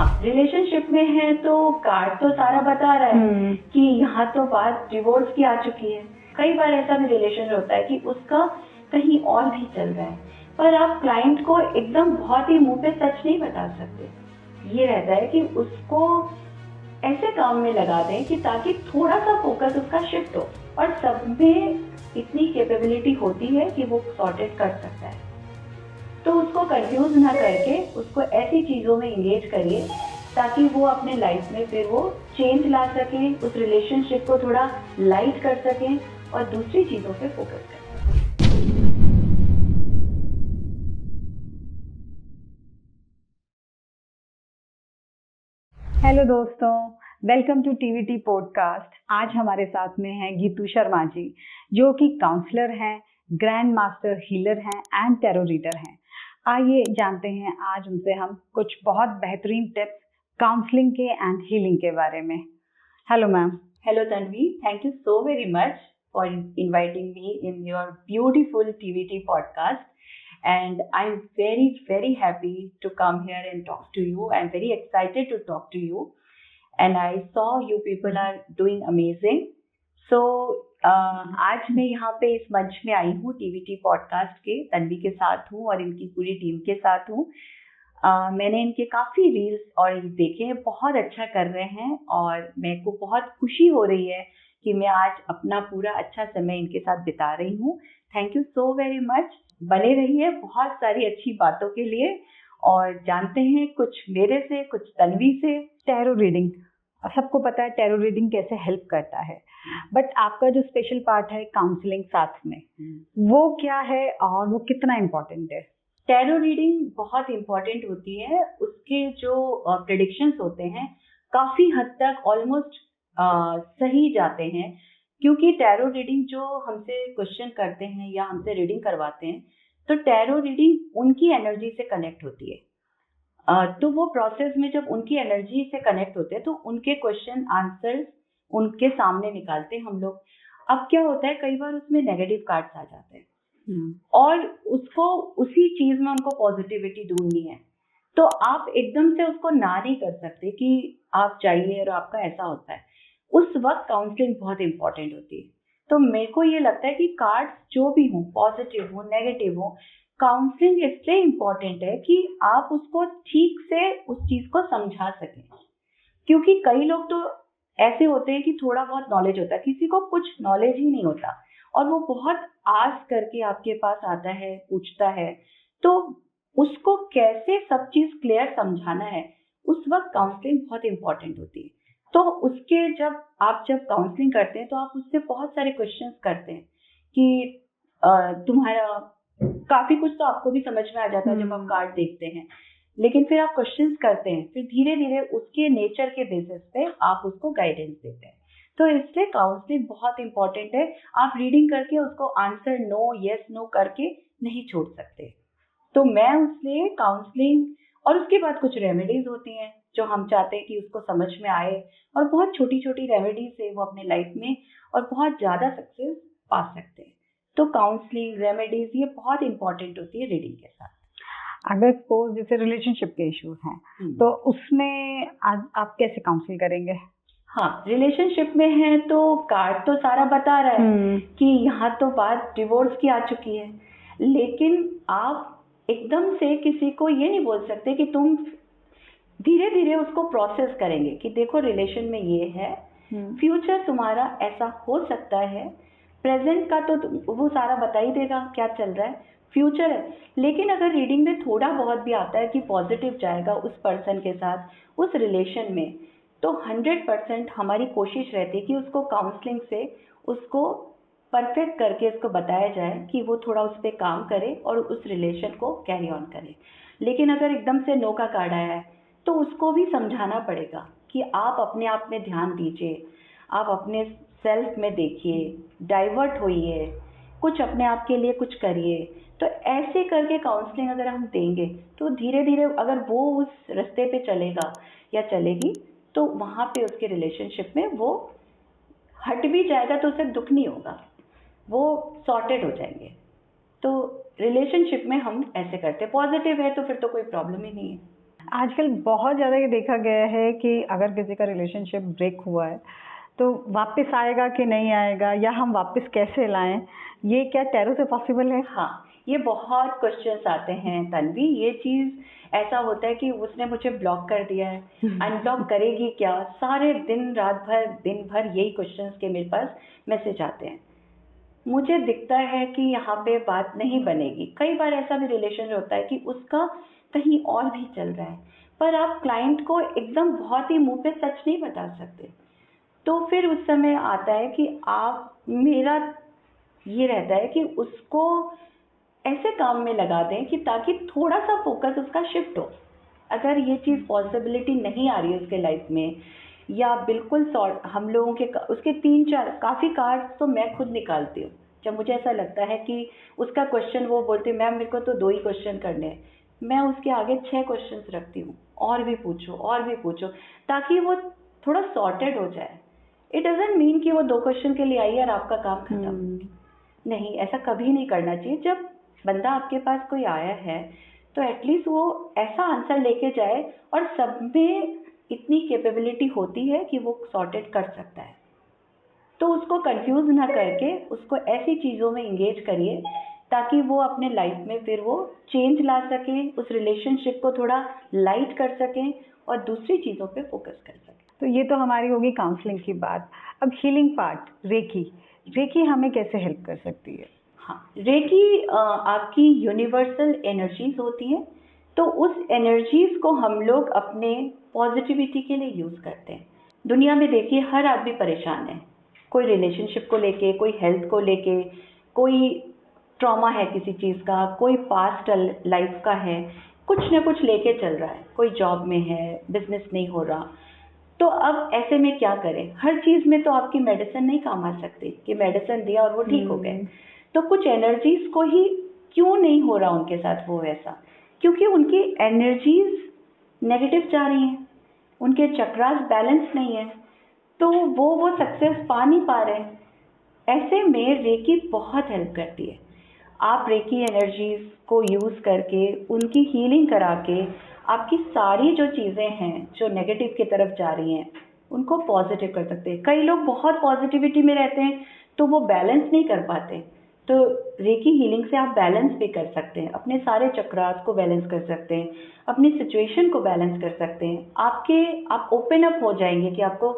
हाँ, रिलेशनशिप में है तो कार्ड तो सारा बता रहा है कि यहाँ तो बात डिवोर्स की आ चुकी है। कई बार ऐसा भी रिलेशन होता है कि उसका कहीं और भी चल रहा है, पर आप क्लाइंट को एकदम बहुत ही मुंह पे सच नहीं बता सकते। ये रहता है कि उसको ऐसे काम में लगा दें कि ताकि थोड़ा सा फोकस उसका शिफ्ट हो, और सब में इतनी कैपेबिलिटी होती है कि वो सॉर्टेड कर सकता है। तो उसको कंफ्यूज ना करके उसको ऐसी चीज़ों में इंगेज करिए ताकि वो अपने लाइफ में फिर वो चेंज ला सकें, उस रिलेशनशिप को थोड़ा लाइट कर सकें और दूसरी चीज़ों पे फोकस करें। हेलो दोस्तों, वेलकम टू टीवीटी पॉडकास्ट। आज हमारे साथ में हैं गीतू शर्मा जी, जो कि काउंसलर हैं, ग्रैंड मास्टर हीलर हैं एंड टैरो रीडर हैं। आइए जानते हैं आज उनसे हम कुछ बहुत बेहतरीन टिप्स काउंसलिंग के एंड हीलिंग के बारे में। Hello ma'am. Hello Tanvi, thank you so very much for inviting me in your beautiful TVT podcast. And I'm very, very happy to come here and talk to you. I'm very excited to talk to you. And I saw you people are doing amazing. So, आज मैं यहाँ पे इस मंच में आई हूँ TVT podcast के, तन्वी के साथ हूँ और इनकी पूरी टीम के साथ हूँ. मैंने इनके काफ़ी रील्स और देखे हैं, बहुत अच्छा कर रहे हैं और मेरे को बहुत खुशी हो रही है कि मैं आज अपना पूरा अच्छा समय इनके साथ बिता रही हूँ. Thank you so very much. बने रहिए बहुत सारी अच्छी बातों के लिए और जानते हैं कुछ मेरे से, कुछ तन्वी से. टैरो रीडिंग, सबको पता है टैरो रीडिंग कैसे हेल्प करता है, बट आपका जो स्पेशल पार्ट है काउंसलिंग साथ में, वो क्या है और वो कितना इम्पोर्टेंट है? टैरो रीडिंग बहुत इम्पोर्टेंट होती है. उसके जो प्रेडिक्शंस होते हैं काफ़ी हद तक ऑलमोस्ट सही जाते हैं, क्योंकि टैरो रीडिंग जो हमसे क्वेश्चन करते हैं या हमसे रीडिंग करवाते हैं, तो टैरो रीडिंग उनकी एनर्जी से कनेक्ट होती है. तो वो प्रोसेस में जब उनकी एनर्जी से कनेक्ट होते हैं तो उनके क्वेश्चन आंसर्स उनके सामने निकालते हैं हम लोग. अब क्या होता है, कई बार उसमें नेगेटिव कार्ड्स आ जाते हैं और उसको उसी चीज में उनको पॉजिटिविटी ढूंढनी है, तो आप एकदम से उसको ना नहीं कर सकते कि आप चाहिए और आपका ऐसा होता है. उस वक्त काउंसलिंग बहुत इंपॉर्टेंट होती है. तो मेरे को ये लगता है कि कार्ड्स जो भी हो, पॉजिटिव हो, नेगेटिव हो, काउंसलिंग इसलिए इम्पॉर्टेंट है कि आप उसको ठीक से उस चीज को समझा सकें. क्योंकि कई लोग तो ऐसे होते हैं कि थोड़ा बहुत नॉलेज होता है, किसी को कुछ नॉलेज ही नहीं होता और वो बहुत आस करके आपके पास आता है, पूछता है, तो उसको कैसे सब चीज क्लियर समझाना है, उस वक्त काउंसलिंग बहुत इंपॉर्टेंट होती है. तो उसके जब काउंसलिंग करते हैं तो आप उससे बहुत सारे क्वेश्चंस करते हैं कि तुम्हारा काफी कुछ तो आपको भी समझ में आ जाता है जब आप कार्ड देखते हैं, लेकिन फिर आप क्वेश्चंस करते हैं, फिर धीरे धीरे उसके नेचर के बेसिस पे आप उसको गाइडेंस देते हैं. तो इसलिए काउंसलिंग बहुत इंपॉर्टेंट है. आप रीडिंग करके उसको आंसर नो, यस, नो करके नहीं छोड़ सकते. तो मैं उससे काउंसलिंग और उसके बाद कुछ रेमेडीज होती हैं जो हम चाहते हैं कि उसको समझ में आए, और बहुत छोटी छोटी रेमेडीज से वो अपने लाइफ में और बहुत ज़्यादा सक्सेस पा सकते हैं. तो काउंसलिंग, रेमेडीज ये बहुत इंपॉर्टेंट होती है रीडिंग के साथ. अगर सपोज जैसे रिलेशनशिप के इश्यूज हैं तो उसमें आज आप कैसे काउंसिल करेंगे? हाँ, रिलेशनशिप में है तो कार्ड तो सारा बता रहा है कि यहाँ तो बात डिवोर्स की आ चुकी है, लेकिन आप एकदम से किसी को ये नहीं बोल सकते कि तुम धीरे धीरे उसको प्रोसेस करेंगे कि देखो रिलेशन में ये है, फ्यूचर तुम्हारा ऐसा हो सकता है, प्रेजेंट का तो वो सारा बता ही देगा क्या चल रहा है, फ्यूचर है. लेकिन अगर रीडिंग में थोड़ा बहुत भी आता है कि पॉजिटिव जाएगा उस पर्सन के साथ, उस रिलेशन में, तो 100% हमारी कोशिश रहती है कि उसको काउंसलिंग से उसको परफेक्ट करके उसको बताया जाए कि वो थोड़ा उस पर काम करे और उस रिलेशन को कैरी ऑन करे. लेकिन अगर एकदम से नो का कार्ड आया है तो उसको भी समझाना पड़ेगा कि आप अपने आप में ध्यान दीजिए, आप अपने सेल्फ में देखिए, डाइवर्ट होइए, कुछ अपने आप के लिए कुछ करिए. तो ऐसे करके काउंसलिंग अगर हम देंगे तो धीरे धीरे अगर वो उस रास्ते पे चलेगा या चलेगी तो वहाँ पे उसके रिलेशनशिप में वो हट भी जाएगा तो उसे दुख नहीं होगा, वो सॉर्टेड हो जाएंगे. तो रिलेशनशिप में हम ऐसे करते हैं. पॉजिटिव है तो फिर तो कोई प्रॉब्लम ही नहीं है. आजकल बहुत ज़्यादा ये देखा गया है कि अगर किसी का रिलेशनशिप ब्रेक हुआ है तो वापस आएगा कि नहीं आएगा, या हम वापस कैसे लाएं, ये क्या टैरो से पॉसिबल है? हाँ, ये बहुत क्वेश्चंस आते हैं तन्वी। ये चीज़ ऐसा होता है कि उसने मुझे ब्लॉक कर दिया है, अनब्लॉक करेगी क्या? सारे दिन रात भर दिन भर यही क्वेश्चंस के मेरे पास मैसेज आते हैं। मुझे दिखता है कि यहाँ पे बात नहीं बनेगी। कई बार ऐसा भी रिलेशन होता है कि उसका कहीं और भी चल रहा है, पर आप क्लाइंट को एकदम बहुत ही मुंह पे सच नहीं बता सकते। तो फिर उस समय आता है कि आप मेरा ये रहता है कि उसको ऐसे काम में लगा दें कि ताकि थोड़ा सा फोकस उसका शिफ्ट हो। अगर ये चीज़ पॉसिबिलिटी नहीं आ रही है उसके लाइफ में, या बिल्कुल सॉर्ट, हम लोगों के उसके 3-4 काफ़ी कार्ड्स तो मैं खुद निकालती हूँ जब मुझे ऐसा लगता है कि उसका क्वेश्चन, वो बोलती है मैम मेरे को तो 2 ही क्वेश्चन करने हैं, मैं उसके आगे 6 क्वेश्चंस रखती हूँ, और भी पूछो और भी पूछो, ताकि वो थोड़ा सॉर्टेड हो जाए। इट डजंट मीन कि वो 2 क्वेश्चन के लिए आई और आपका काम खत्म। नहीं, ऐसा कभी नहीं करना चाहिए। जब बंदा आपके पास कोई आया है तो एटलीस्ट वो ऐसा आंसर लेके जाए, और सब में इतनी कैपेबिलिटी होती है कि वो सॉर्टेड कर सकता है। तो उसको कंफ्यूज ना करके उसको ऐसी चीज़ों में इंगेज करिए ताकि वो अपने लाइफ में फिर वो चेंज ला सके, उस रिलेशनशिप को थोड़ा लाइट कर सकें और दूसरी चीज़ों पे फोकस कर सकें। तो ये तो हमारी होगी काउंसलिंग की बात। अब हीलिंग पार्ट, रेकी हमें कैसे हेल्प कर सकती है? हाँ, रेकी आपकी यूनिवर्सल एनर्जीज होती हैं, तो उस एनर्जीज को हम लोग अपने पॉजिटिविटी के लिए यूज़ करते हैं। दुनिया में देखिए हर आदमी परेशान है, कोई रिलेशनशिप को लेके, कोई हेल्थ को लेके, कोई ट्रॉमा है किसी चीज़ का, कोई पास्ट लाइफ का है, कुछ ना कुछ लेके चल रहा है, कोई जॉब में है, बिजनेस नहीं हो रहा। तो अब ऐसे में क्या करें? हर चीज़ में तो आपकी मेडिसिन नहीं काम आ सकती कि मेडिसिन दिया और वो ठीक हो गए। तो कुछ एनर्जीज को ही क्यों नहीं हो रहा उनके साथ वो वैसा, क्योंकि उनकी एनर्जीज नेगेटिव जा रही हैं, उनके चक्रास बैलेंस नहीं है, तो वो सक्सेस पा नहीं पा रहे हैं। ऐसे में रेकी बहुत हेल्प करती है। आप रेकी एनर्जीज को यूज़ करके उनकी हीलिंग करा के आपकी सारी जो चीज़ें हैं जो नेगेटिव की तरफ जा रही हैं उनको पॉजिटिव कर सकते हैं। कई लोग बहुत पॉजिटिविटी में रहते हैं तो वो बैलेंस नहीं कर पाते, तो रेकी हीलिंग से आप बैलेंस भी कर सकते हैं, अपने सारे चक्रास को बैलेंस कर सकते हैं, अपनी सिचुएशन को बैलेंस कर सकते हैं। आप ओपन अप हो जाएंगे कि आपको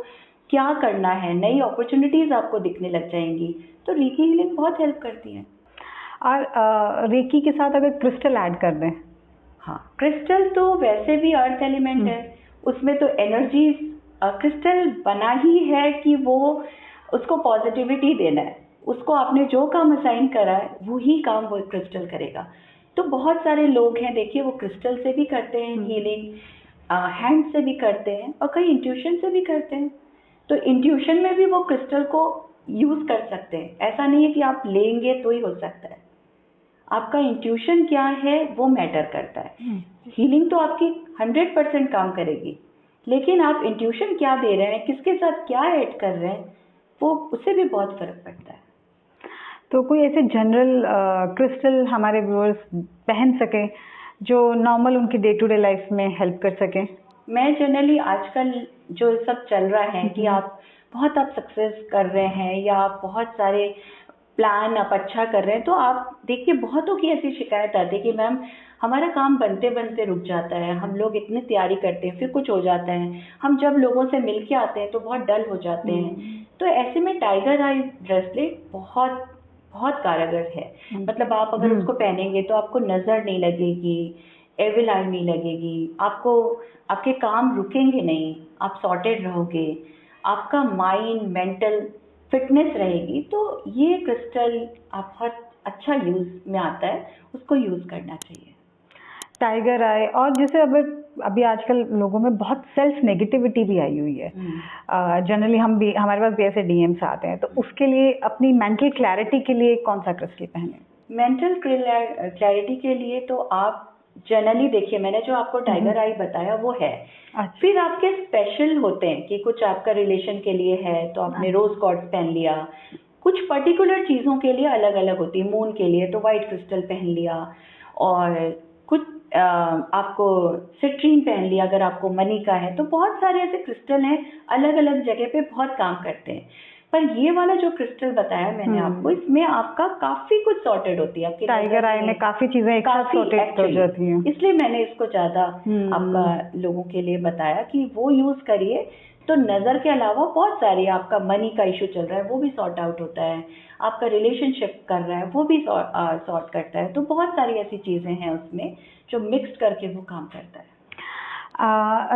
क्या करना है, नई अपॉर्चुनिटीज़ आपको दिखने लग जाएंगी। तो रेकी हीलिंग बहुत हेल्प करती है। और रेकी के साथ अगर क्रिस्टल ऐड कर दें? हाँ, क्रिस्टल तो वैसे भी अर्थ एलिमेंट है, उसमें तो एनर्जी, क्रिस्टल बना ही है कि वो उसको पॉजिटिविटी देना है, उसको आपने जो काम असाइन करा है वही काम वो क्रिस्टल करेगा। तो बहुत सारे लोग हैं देखिए, वो क्रिस्टल से भी करते हैं हीलिंग, हैंड से भी करते हैं, और कई इंट्यूशन से भी करते हैं। तो इंट्यूशन में भी वो क्रिस्टल को यूज़ कर सकते हैं। ऐसा नहीं है कि आप लेंगे तो ही हो सकता है, आपका इंट्यूशन क्या है वो मैटर करता है। हीलिंग तो आपकी 100% काम करेगी, लेकिन आप इंट्यूशन क्या दे रहे हैं, किसके साथ क्या ऐड कर रहे हैं, वो उससे भी बहुत फर्क पड़ता है। तो कोई ऐसे जनरल क्रिस्टल हमारे व्यूअर्स पहन सके जो नॉर्मल उनकी डे टू डे लाइफ में हेल्प कर सके? मैं जनरली आजकल जो सब चल रहा है कि आप सक्सेस कर रहे हैं या आप बहुत सारे प्लान आप अच्छा कर रहे हैं, तो आप देखिए बहुतों की ऐसी शिकायत आती है कि मैम हमारा काम बनते बनते रुक जाता है, हम लोग इतनी तैयारी करते हैं फिर कुछ हो जाता है, हम जब लोगों से मिल के आते हैं तो बहुत डल हो जाते हैं। तो ऐसे में टाइगर आई ब्रेसलेट बहुत बहुत कारगर है। मतलब आप अगर उसको पहनेंगे तो आपको नजर नहीं लगेगी, एविल आई नहीं लगेगी, आपको आपके काम रुकेंगे नहीं, आप सॉर्टेड रहोगे, आपका माइंड मेंटल फिटनेस रहेगी। तो ये क्रिस्टल आप बहुत अच्छा यूज में आता है, उसको यूज करना चाहिए। टाइगर आई, और जैसे अभी आजकल लोगों में बहुत सेल्फ नेगेटिविटी भी आई हुई है। जनरली हमारे पास भी ऐसे डीएम्स आते हैं, तो उसके लिए अपनी मेंटल क्लैरिटी के लिए कौन सा क्रिस्टल पहने? मेंटल क्लैरिटी के लिए तो आप जनरली देखिए, मैंने जो आपको टाइगर आई बताया वो है। अच्छा। फिर आपके स्पेशल होते हैं कि कुछ आपका रिलेशन के लिए है तो आपने रोज कॉर्ड्स पहन लिया, कुछ पर्टिकुलर चीज़ों के लिए अलग अलग होती है। मून के लिए तो वाइट क्रिस्टल पहन लिया, और कुछ आपको सिट्रीन पहन लिया अगर आपको मनी का है, तो बहुत सारे ऐसे क्रिस्टल हैं अलग अलग जगह पे बहुत काम करते हैं। पर ये वाला जो क्रिस्टल बताया मैंने आपको, इसमें आपका काफी कुछ सॉर्टेड होती है, आपकी टाइगर आई में काफी चीजें एक साथ सॉर्टेड हो जाती हैं, इसलिए मैंने इसको ज्यादा आपका लोगों के लिए बताया कि वो यूज करिए। तो नजर के अलावा बहुत सारी, आपका मनी का इशू चल रहा है वो भी सॉर्ट आउट होता है, आपका रिलेशनशिप कर रहा है वो भी सॉर्ट करता है। तो बहुत सारी ऐसी चीजें हैं उसमें जो मिक्स करके वो काम करता है।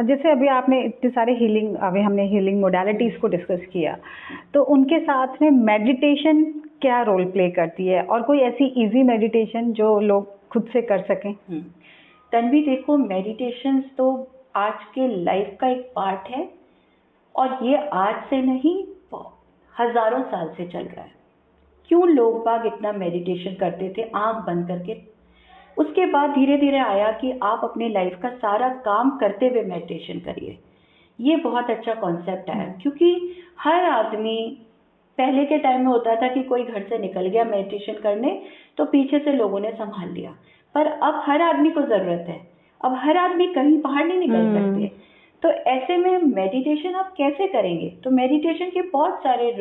जैसे अभी आपने इतने सारे अभी हमने हीलिंग मोडालिटीज को डिस्कस किया, तो उनके साथ में मेडिटेशन क्या रोल प्ले करती है, और कोई ऐसी इजी मेडिटेशन जो लोग खुद से कर सकें? तन्वी देखो, मेडिटेशन तो आज के लाइफ का एक पार्ट है, और ये आज से नहीं हजारों साल से चल रहा है। क्यों लोग बाग इतना मेडिटेशन करते थे आंख बंद करके? उसके बाद धीरे धीरे आया कि आप अपने लाइफ का सारा काम करते हुए मेडिटेशन करिए। ये बहुत अच्छा कॉन्सेप्ट है, क्योंकि हर आदमी, पहले के टाइम में होता था कि कोई घर से निकल गया मेडिटेशन करने तो पीछे से लोगों ने संभाल लिया, पर अब हर आदमी को जरूरत है, अब हर आदमी कहीं बाहर नहीं निकल सकते। तो ऐसे में मेडिटेशन आप कैसे करेंगे? तो मेडिटेशन के बहुत सारे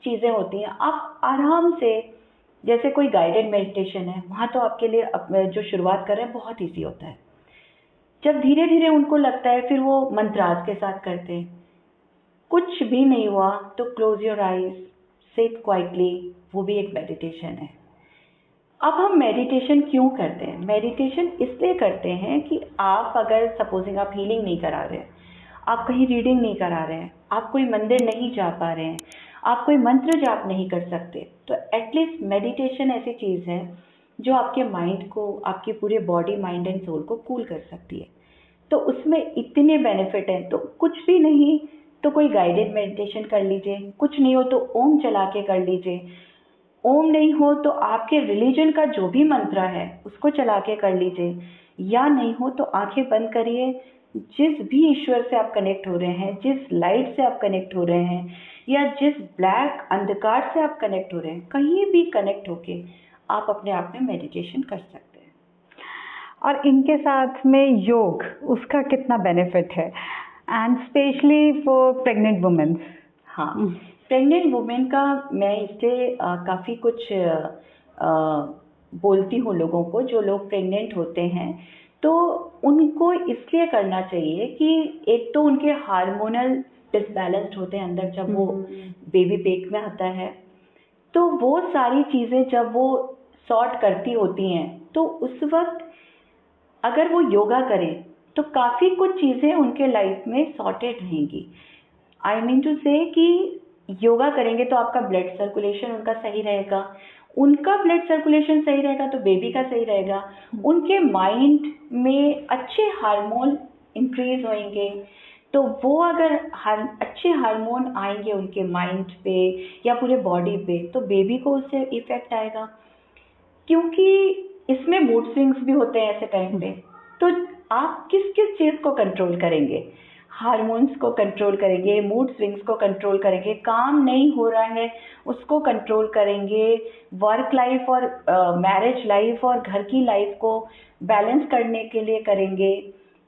चीजें होती हैं। आप आराम से, जैसे कोई गाइडेड मेडिटेशन है, वहाँ तो आपके लिए जो शुरुआत कर रहे हैं बहुत ईजी होता है। जब धीरे धीरे उनको लगता है, फिर वो मंत्रास के साथ करते हैं। कुछ भी नहीं हुआ तो close your eyes, sit quietly, वो भी एक मेडिटेशन है। अब हम मेडिटेशन क्यों करते हैं? मेडिटेशन इसलिए करते हैं कि आप अगर सपोजिंग आप हीलिंग नहीं करा रहे हैं, आप कहीं रीडिंग नहीं करा रहे हैं, आप कोई मंदिर नहीं जा पा रहे हैं, आप कोई मंत्र जाप नहीं कर सकते, तो एटलीस्ट मेडिटेशन ऐसी चीज़ है जो आपके माइंड को, आपके पूरे बॉडी, माइंड एंड सोल को कूल कर सकती है। तो उसमें इतने बेनिफिट हैं। तो कुछ भी नहीं तो कोई गाइडेड मेडिटेशन कर लीजिए, कुछ नहीं हो तो ओम चला के कर लीजिए, ओम नहीं हो तो आपके रिलीजन का जो भी मंत्र है उसको चला के कर लीजिए, या नहीं हो तो आंखें बंद करिए। जिस भी ईश्वर से आप कनेक्ट हो रहे हैं, जिस लाइट से आप कनेक्ट हो रहे हैं, या जिस ब्लैक अंधकार से आप कनेक्ट हो रहे हैं, कहीं भी कनेक्ट होके आप अपने आप में मेडिटेशन कर सकते हैं। और इनके साथ में योग, उसका कितना बेनिफिट है, and specially for pregnant women? हाँ, प्रेग्नेंट वुमेन का मैं इससे काफ़ी कुछ बोलती हूँ लोगों को। जो लोग प्रेग्नेंट होते हैं तो उनको इसलिए करना चाहिए कि एक तो उनके हार्मोनल डिसबैलेंस्ड होते हैं अंदर, जब वो बेबी पेट में आता है, तो वो सारी चीज़ें जब वो सॉर्ट करती होती हैं, तो उस वक्त अगर वो योगा करें तो काफ़ी कुछ चीज़ें उनके लाइफ में सॉर्टेड रहेंगी। आई मीन टू से कि योगा करेंगे तो आपका ब्लड सर्कुलेशन उनका सही रहेगा, उनका ब्लड सर्कुलेशन सही रहेगा तो बेबी का सही रहेगा, उनके माइंड में अच्छे हार्मोन इंक्रीज होंगे, तो वो अगर अच्छे हार्मोन आएंगे उनके माइंड पे या पूरे बॉडी पे, तो बेबी को उससे इफेक्ट आएगा। क्योंकि इसमें मूड स्विंग्स भी होते हैं ऐसे टाइम पे, तो आप किस किस चीज़ को कंट्रोल करेंगे? हार्मोन्स को कंट्रोल करेंगे, मूड स्विंग्स को कंट्रोल करेंगे, काम नहीं हो रहा है उसको कंट्रोल करेंगे, वर्क लाइफ और मैरिज लाइफ और घर की लाइफ को बैलेंस करने के लिए करेंगे,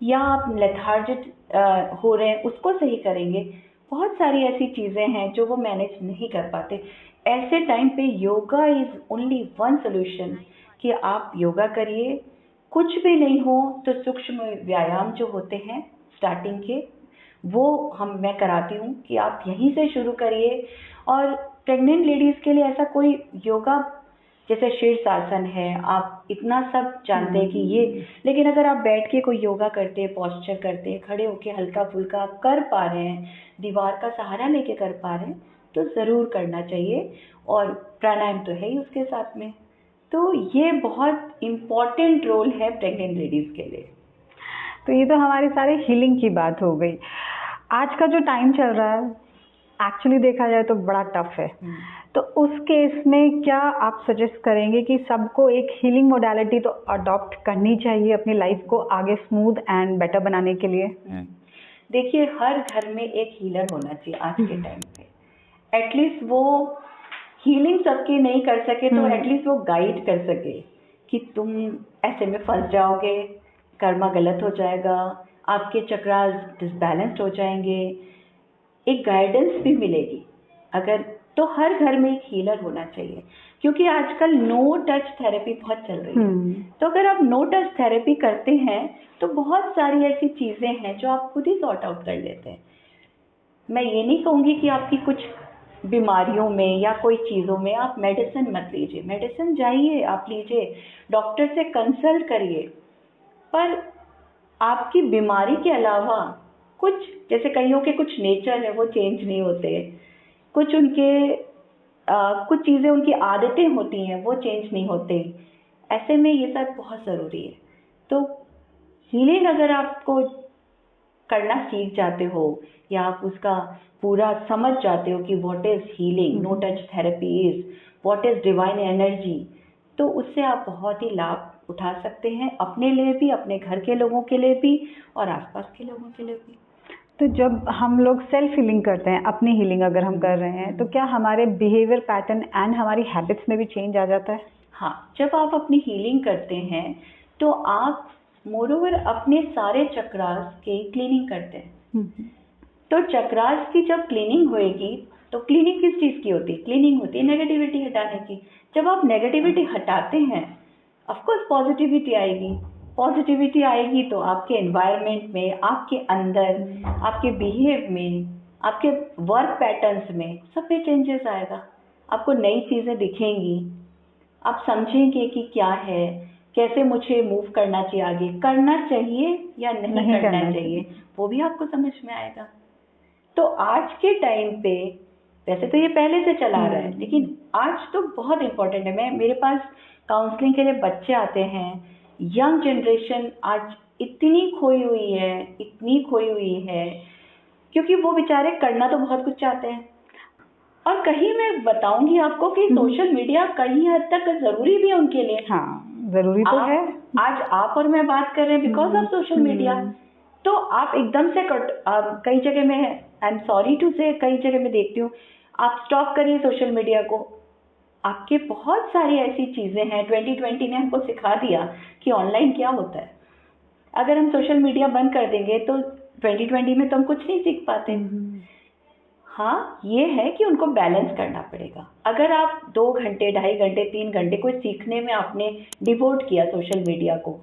या आप लेथार्जिक हो रहे हैं उसको सही करेंगे। बहुत सारी ऐसी चीज़ें हैं जो वो मैनेज नहीं कर पाते। ऐसे टाइम पे yoga is only one solution कि आप योगा करिए। कुछ भी नहीं हो तो सूक्ष्म व्यायाम जो होते हैं स्टार्टिंग के, वो मैं कराती हूँ कि आप यहीं से शुरू करिए। और प्रेग्नेंट लेडीज़ के लिए ऐसा कोई योगा, जैसे शीर्षासन है, आप इतना सब जानते हैं कि ये, लेकिन अगर आप बैठ के कोई योगा करते हैं, पॉस्चर करते हैं, खड़े होके हल्का फुल्का आप कर पा रहे हैं, दीवार का सहारा लेके कर पा रहे हैं, तो ज़रूर करना चाहिए। और प्राणायाम तो है ही उसके साथ में। तो ये बहुत इम्पॉर्टेंट रोल है प्रेग्नेंट लेडीज़ के लिए। तो ये तो हमारी सारी हीलिंग की बात हो गई। आज का जो टाइम चल रहा है एक्चुअली देखा जाए तो बड़ा टफ है, तो उस केस में क्या आप सजेस्ट करेंगे कि सबको एक हीलिंग मोडालिटी तो अडॉप्ट करनी चाहिए अपनी लाइफ को आगे स्मूथ एंड बेटर बनाने के लिए? देखिए, हर घर में एक हीलर होना चाहिए आज के टाइम पे। एटलीस्ट वो हीलिंग सबकी नहीं कर सके तो एटलीस्ट वो गाइड कर सके कि तुम ऐसे में फंस जाओगे, कर्मा गलत हो जाएगा, आपके चक्रास डिसबैलेंस्ड हो जाएंगे, एक गाइडेंस भी मिलेगी। अगर तो हर घर में एक हीलर होना चाहिए, क्योंकि आजकल नो टच थेरेपी बहुत चल रही है। तो अगर आप नो टच थेरेपी करते हैं तो बहुत सारी ऐसी चीज़ें हैं जो आप खुद ही सॉर्ट आउट कर लेते हैं। मैं ये नहीं कहूँगी कि आपकी कुछ बीमारियों में या कोई चीज़ों में आप मेडिसिन मत लीजिए, मेडिसिन जाइए आप लीजिए, डॉक्टर से कंसल्ट करिए, पर आपकी बीमारी के अलावा कुछ, जैसे कईयों के कुछ नेचर है वो चेंज नहीं होते, कुछ उनके कुछ चीज़ें उनकी आदतें होती हैं वो चेंज नहीं होते, ऐसे में ये सब बहुत ज़रूरी है। तो हीलिंग अगर आपको करना सीख जाते हो या आप उसका पूरा समझ जाते हो कि what is healing, no touch therapy is, what is divine energy, तो उससे आप बहुत ही लाभ उठा सकते हैं, अपने लिए भी, अपने घर के लोगों के लिए भी और आसपास के लोगों के लिए भी। तो जब हम लोग सेल्फ हीलिंग करते हैं, अपनी हीलिंग अगर हम कर रहे हैं, तो क्या हमारे बिहेवियर पैटर्न एंड हमारी हैबिट्स में भी चेंज आ जाता है? हाँ, जब आप अपनी हीलिंग करते हैं तो आप मोरोवर अपने सारे चक्रास की क्लीनिंग करते हैं। तो चक्रास की जब क्लीनिंग होएगी, तो क्लीनिंग किस चीज़ की होती है? क्लीनिंग होती है नेगेटिविटी हटाने की। जब आप नेगेटिविटी हटाते हैं, ऑफ कोर्स पॉजिटिविटी आएगी। पॉजिटिविटी आएगी तो आपके एनवायरनमेंट में, आपके अंदर, आपके बिहेव में, आपके वर्क पैटर्न्स में, सब में चेंजेस आएगा। आपको नई चीज़ें दिखेंगी, आप समझेंगे कि क्या है, कैसे मुझे मूव करना चाहिए, आगे करना चाहिए या नहीं करना चाहिए, वो भी आपको समझ में आएगा। तो आज के टाइम पे, वैसे तो ये पहले से चला रहा है, लेकिन आज तो बहुत इम्पोर्टेंट है। मेरे पास काउंसलिंग के लिए बच्चे आते हैं, यंग जनरेशन आज इतनी खोई हुई है, इतनी खोई हुई है, क्योंकि वो बेचारे करना तो बहुत कुछ चाहते हैं। और कहीं मैं बताऊंगी आपको कि सोशल मीडिया कहीं हद तक ज़रूरी भी है उनके लिए। हाँ, ज़रूरी तो है। आज आप और मैं बात कर रहे हैं बिकॉज ऑफ सोशल मीडिया। तो आप एकदम से कई जगह में, आई एम सॉरी टू से, कई जगह में देखती हूँ, आप स्टॉप करिए सोशल मीडिया को। आपके बहुत सारी ऐसी चीज़ें हैं, 2020 ने हमको सिखा दिया कि ऑनलाइन क्या होता है। अगर हम सोशल मीडिया बंद कर देंगे तो 2020 में तो हम कुछ नहीं सीख पाते। हाँ, ये है कि उनको बैलेंस करना पड़ेगा। अगर आप 2 घंटे, 2.5 घंटे, 3 घंटे कुछ सीखने में आपने डिवोट किया सोशल मीडिया को,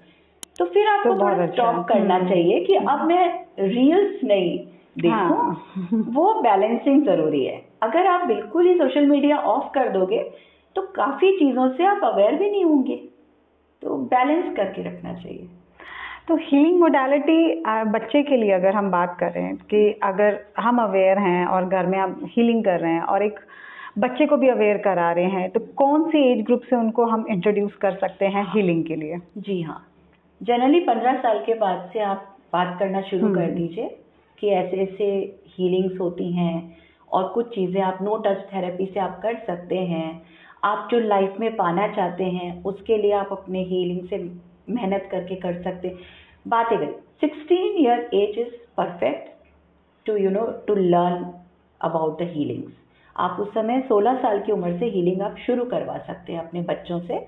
तो फिर आपको थोड़ा स्टॉप करना चाहिए कि अब मैं रील्स नहीं देखूं। वो बैलेंसिंग ज़रूरी है। अगर आप बिल्कुल ही सोशल मीडिया ऑफ कर दोगे तो काफ़ी चीज़ों से आप अवेयर भी नहीं होंगे, तो बैलेंस करके रखना चाहिए। तो हीलिंग मोडालिटी बच्चे के लिए अगर हम बात करें कि अगर हम अवेयर हैं और घर में हम हीलिंग कर रहे हैं और एक बच्चे को भी अवेयर करा रहे हैं, तो कौन सी एज ग्रुप से उनको हम इंट्रोड्यूस कर सकते हैं हीलिंग के लिए? जी हाँ, जनरली 15 साल के बाद से आप बात करना शुरू कर दीजिए कि ऐसे ऐसे हीलिंग्स होती हैं और कुछ चीज़ें आप नो टच थेरेपी से आप कर सकते हैं। आप जो लाइफ में पाना चाहते हैं उसके लिए आप अपने हीलिंग से मेहनत करके कर सकते हैं। बात है 16 year age is perfect to learn about the healings. आप उस समय 16 साल की उम्र से हीलिंग आप शुरू करवा सकते हैं अपने बच्चों से,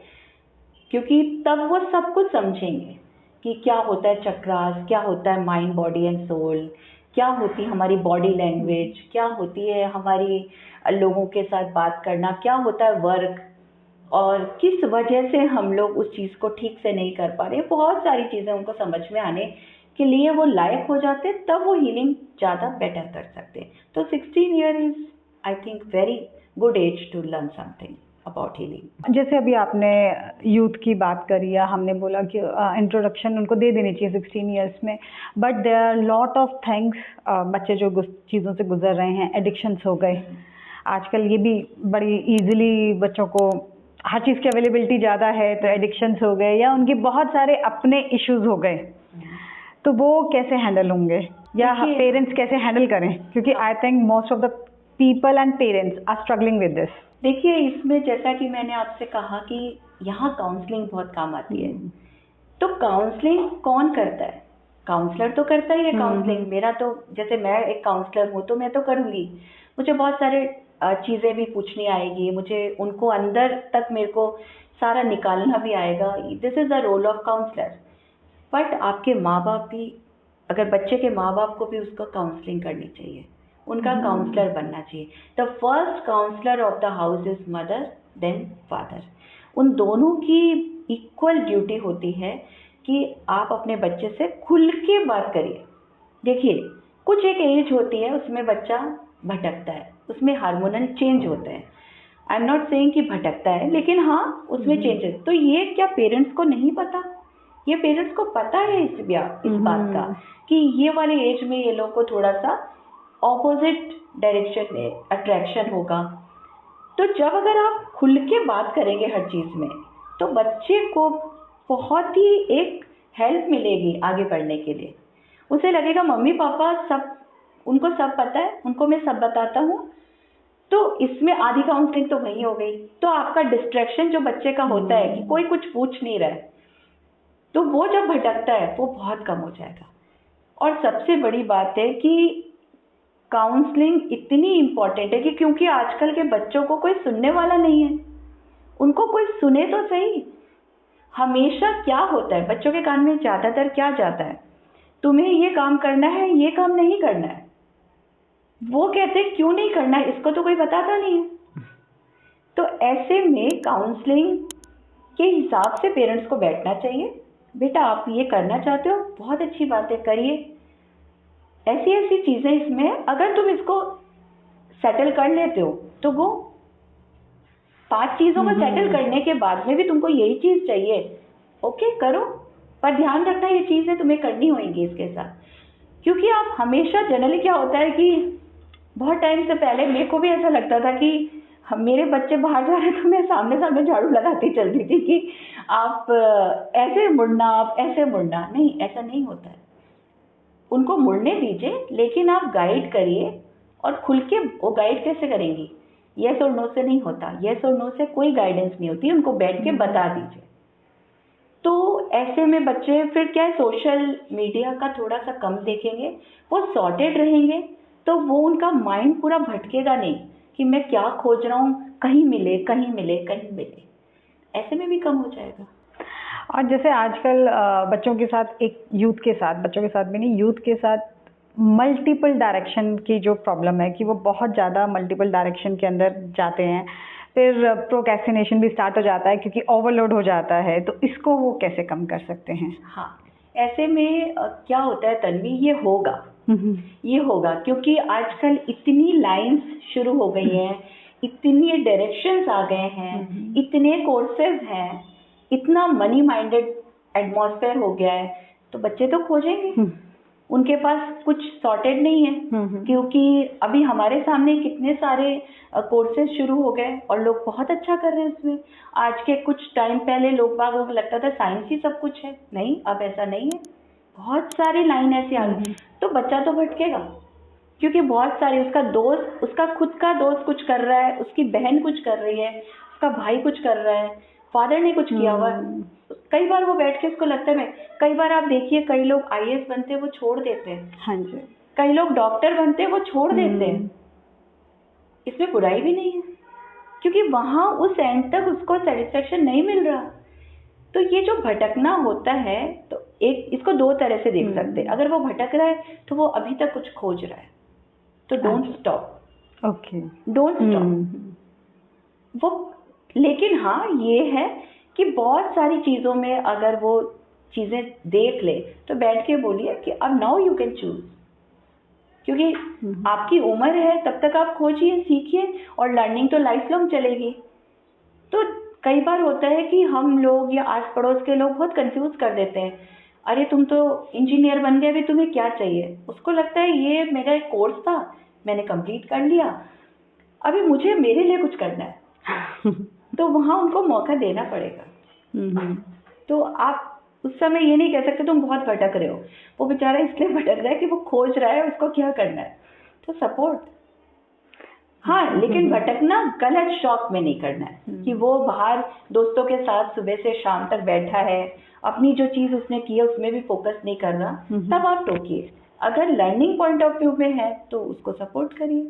क्योंकि तब वो सब कुछ समझेंगे कि क्या होता है चक्रास, क्या होता है माइंड, बॉडी एंड सोल, क्या होती है हमारी बॉडी लैंग्वेज, क्या होती है हमारी लोगों के साथ बात करना, क्या होता है वर्क, और किस वजह से हम लोग उस चीज़ को ठीक से नहीं कर पा रहे। बहुत सारी चीज़ें उनको समझ में आने के लिए वो लायक हो जाते, तब वो हीलिंग ज़्यादा बेटर कर सकते। तो 16 year is I think very good age to learn something about healing. जैसे अभी आपने यूथ की बात करी या हमने बोला कि इंट्रोडक्शन उनको दे देनी चाहिए 16 इयर्स में, but there are lot of things, बच्चे जो चीज़ों से गुजर रहे हैं, एडिक्शंस हो गए आजकल, ये भी बड़ी इजीली बच्चों को हर चीज़ की अवेलेबिलिटी ज़्यादा है तो एडिक्शंस हो गए या उनके बहुत सारे अपने इश्यूज हो गए, तो वो कैसे हैंडल होंगे या पेरेंट्स कैसे हैंडल करें? क्योंकि I think most of the people and parents are struggling with this. देखिए, इसमें जैसा कि मैंने आपसे कहा कि यहाँ काउंसलिंग बहुत काम आती है। तो काउंसलिंग कौन करता है? काउंसलर तो करता ही है काउंसलिंग। मेरा तो, जैसे मैं एक काउंसलर हूँ तो मैं तो करूँगी, मुझे बहुत सारे चीज़ें भी पूछनी आएगी, मुझे उनको अंदर तक मेरे को सारा निकालना भी आएगा। This is the role of counsellor. But आपके माँ बाप भी, अगर बच्चे के माँ बाप को भी उसको काउंसलिंग करनी चाहिए, उनका काउंसलर बनना चाहिए। The first counsellor of the house is mother then father. उन दोनों की इक्वल ड्यूटी होती है कि आप अपने बच्चे से खुल के बात करिए। देखिए, कुछ एक एज होती है उसमें बच्चा भटकता है, उसमें हार्मोनल चेंज होते हैं। आई एम नॉट सेइंग कि भटकता है, लेकिन हाँ उसमें चेंजेस। तो ये क्या पेरेंट्स को नहीं पता? ये पेरेंट्स को पता है इस बात का कि ये वाले एज में ये लोग को थोड़ा सा ऑपोजिट डायरेक्शन में अट्रैक्शन होगा। तो जब अगर आप खुल के बात करेंगे हर चीज़ में, तो बच्चे को बहुत ही एक हेल्प मिलेगी आगे बढ़ने के लिए। उसे लगेगा मम्मी पापा सब, उनको सब पता है, उनको मैं सब बताता हूँ। तो इसमें आधी काउंसलिंग तो वही हो गई। तो आपका डिस्ट्रैक्शन जो बच्चे का होता है कि कोई कुछ पूछ नहीं रहा है, तो वो जब भटकता है वो बहुत कम हो जाएगा। और सबसे बड़ी बात है कि काउंसलिंग इतनी इम्पॉर्टेंट है कि क्योंकि आजकल के बच्चों को कोई सुनने वाला नहीं है, उनको कोई सुने तो सही। हमेशा क्या होता है बच्चों के कान में, ज़्यादातर क्या जाता है, तुम्हें ये काम करना है, ये काम नहीं करना है। वो कहते हैं क्यों नहीं करना है, इसको तो कोई बताता नहीं है। तो ऐसे में काउंसलिंग के हिसाब से पेरेंट्स को बैठना चाहिए। बेटा आप ये करना चाहते हो, बहुत अच्छी बात है, करिए। ऐसी ऐसी चीज़ें इसमें, अगर तुम इसको सेटल कर लेते हो तो वो 5 चीज़ों को सेटल करने के बाद में भी तुमको यही चीज़ चाहिए, ओके करो, पर ध्यान रखना ये चीज़ें तुम्हें करनी होंगी इसके साथ। क्योंकि आप हमेशा, जनरली क्या होता है कि बहुत टाइम से पहले मेरे को भी ऐसा लगता था कि मेरे बच्चे बाहर जा रहे तो मैं सामने सामने झाड़ू लगाती चलती थी कि आप ऐसे मुड़ना, आप ऐसे मुड़ना। नहीं, ऐसा नहीं होता है। उनको मुड़ने दीजिए, लेकिन आप गाइड करिए और खुल के। वो गाइड कैसे करेंगी? येस और नो से नहीं होता, येस और नो से कोई गाइडेंस नहीं होती, उनको बैठ के बता दीजिए। तो ऐसे में बच्चे फिर क्या है, सोशल मीडिया का थोड़ा सा कम देखेंगे, वो सॉर्टेड रहेंगे, तो वो उनका माइंड पूरा भटकेगा नहीं कि मैं क्या खोज रहा हूँ, कहीं मिले कहीं मिले कहीं मिले। ऐसे में भी कम हो जाएगा। और जैसे आजकल बच्चों के साथ, एक यूथ के साथ, बच्चों के साथ भी नहीं, यूथ के साथ मल्टीपल डायरेक्शन की जो प्रॉब्लम है कि वो बहुत ज़्यादा मल्टीपल डायरेक्शन के अंदर जाते हैं, फिर प्रोक्रेस्टिनेशन भी स्टार्ट हो जाता है क्योंकि ओवरलोड हो जाता है। तो इसको वो कैसे कम कर सकते हैं? हाँ, ऐसे में क्या होता है तन्वी, ये होगा क्योंकि आजकल इतनी लाइंस शुरू हो गई हैं, इतनी डायरेक्शंस आ गए हैं, इतने कोर्सेज हैं, इतना मनी माइंडेड एटमॉस्फेयर हो गया है, तो बच्चे तो खोजेंगे। उनके पास कुछ सॉर्टेड नहीं है, क्योंकि अभी हमारे सामने कितने सारे कोर्सेज शुरू हो गए और लोग बहुत अच्छा कर रहे हैं उसमें। आज के कुछ टाइम पहले लोगों को लगता था साइंस ही सब कुछ है, नहीं, अब ऐसा नहीं है। बहुत सारी लाइन ऐसी आ गई, तो बच्चा तो भटकेगा, क्योंकि बहुत सारे, उसका दोस्त, उसका खुद का दोस्त कुछ कर रहा है, उसकी बहन कुछ कर रही है, उसका भाई कुछ कर रहा है, फादर ने कुछ किया हुआ। कई बार वो बैठ के उसको लगता है मैं, कई बार आप देखिए कई लोग आईएएस बनते हैं वो छोड़ देते हैं। हाँ जी। कई लोग डॉक्टर बनते हैं वो छोड़ देते हैं। इसमें बुराई भी नहीं है, क्योंकि वहाँ उस एंड तक उसको सेटिस्फेक्शन नहीं मिल रहा। तो ये जो भटकना होता है, तो एक इसको 2 तरह से देख सकते हैं। अगर वो भटक रहा है तो वो अभी तक कुछ खोज रहा है, तो don't stop. Okay, don't stop वो। लेकिन हाँ ये है कि बहुत सारी चीज़ों में अगर वो चीज़ें देख ले तो बैठ के बोलिए कि अब नाउ यू कैन चूज, क्योंकि आपकी उम्र है, तब तक आप खोजिए, सीखिए, और लर्निंग तो लाइफ लॉन्ग चलेगी। तो कई बार होता है कि हम लोग या आस पड़ोस के लोग बहुत कंफ्यूज कर देते हैं, अरे तुम तो इंजीनियर बन गए, अभी तुम्हें क्या चाहिए? उसको लगता है ये मेरा एक कोर्स था, मैंने कंप्लीट कर लिया, अभी मुझे मेरे लिए कुछ करना है। तो वहाँ उनको मौका देना पड़ेगा। तो आप उस समय ये नहीं कह सकते तुम बहुत भटक रहे हो, वो बेचारा इसलिए भटक रहा है कि वो खोज रहा है उसको क्या करना है, तो सपोर्ट। हाँ, लेकिन भटकना गलत शौक में नहीं करना है कि वो बाहर दोस्तों के साथ सुबह से शाम तक बैठा है, अपनी जो चीज़ उसने की है उसमें भी फोकस नहीं कर रहा, तब आप टोकिए। अगर लर्निंग पॉइंट ऑफ व्यू में है तो उसको सपोर्ट करिए।